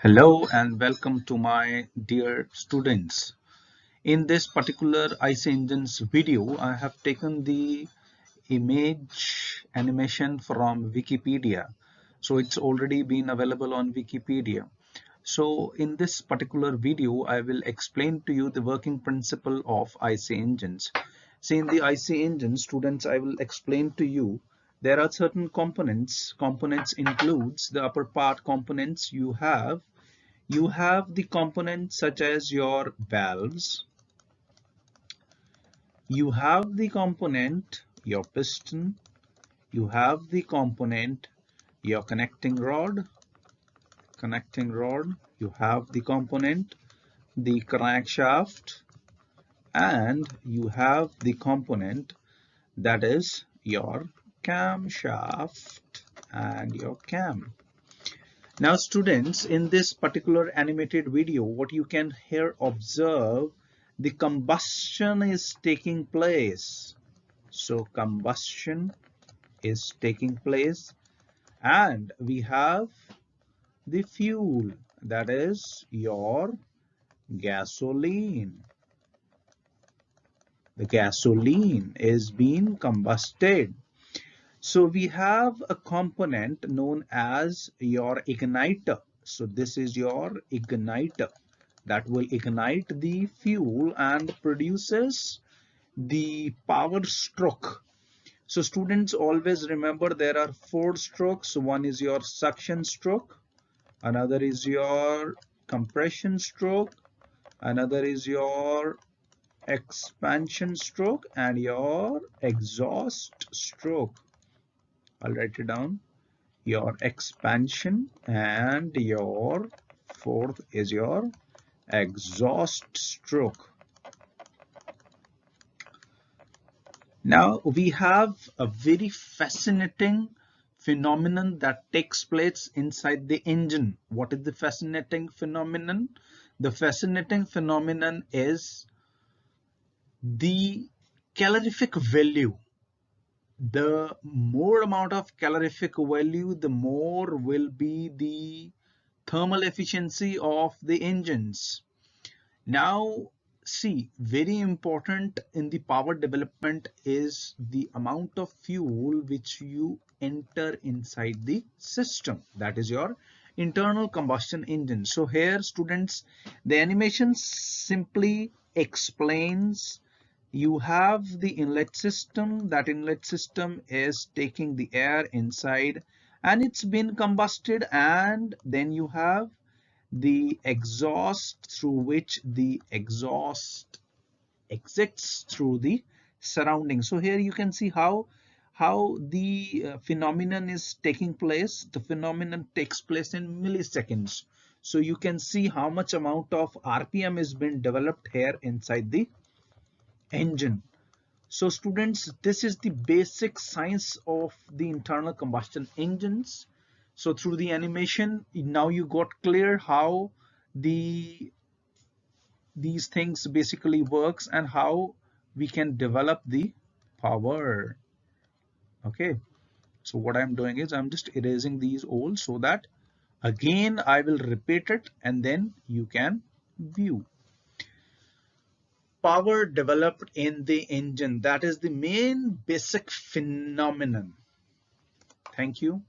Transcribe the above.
Hello and welcome to my dear students. In this particular IC Engines video, I have taken the image animation from Wikipedia. So it's already been available on Wikipedia. So in this particular video, I will explain to you the working principle of IC Engines. See, in the IC Engine, students, I will explain to you there are certain components. Components includes the upper part components you have the components such as your valves, you have the component your piston, you have the component your connecting rod, you have the component the crankshaft, and you have the component that is your camshaft and your cam. Now students, in this particular animated video, what you can here observe, the combustion is taking place. So combustion is taking place and we have the fuel, that is your gasoline. The gasoline is being combusted. So we have a component known as your igniter. So this is your igniter that will ignite the fuel and produces the power stroke. So students, always remember there are four strokes. One is your suction stroke, another is your compression stroke, another is your expansion stroke, and your exhaust stroke. I'll write it down. Your expansion, and your fourth is your exhaust stroke. Now we have a very fascinating phenomenon that takes place inside the engine. What is the fascinating phenomenon? The fascinating phenomenon is the calorific value. The more amount of calorific value, the more will be the thermal efficiency of the engines. Now see, very important in the power development is the amount of fuel which you enter inside the system, that is your internal combustion engine. So here students, the animation simply explains you have the inlet system. That inlet system is taking the air inside and it's been combusted, and then you have the exhaust through which the exhaust exits through the surrounding. So here you can see how the phenomenon is taking place. The phenomenon takes place in milliseconds. So you can see how much amount of RPM is being developed here inside the engine. So students, this is the basic science of the internal combustion engines. So through the animation, now you got clear how these things basically works and how we can develop the power. Okay, so what I'm doing is I'm just erasing these all so that again I will repeat it and then you can view. Power developed in the engine, that is the main basic phenomenon. Thank you.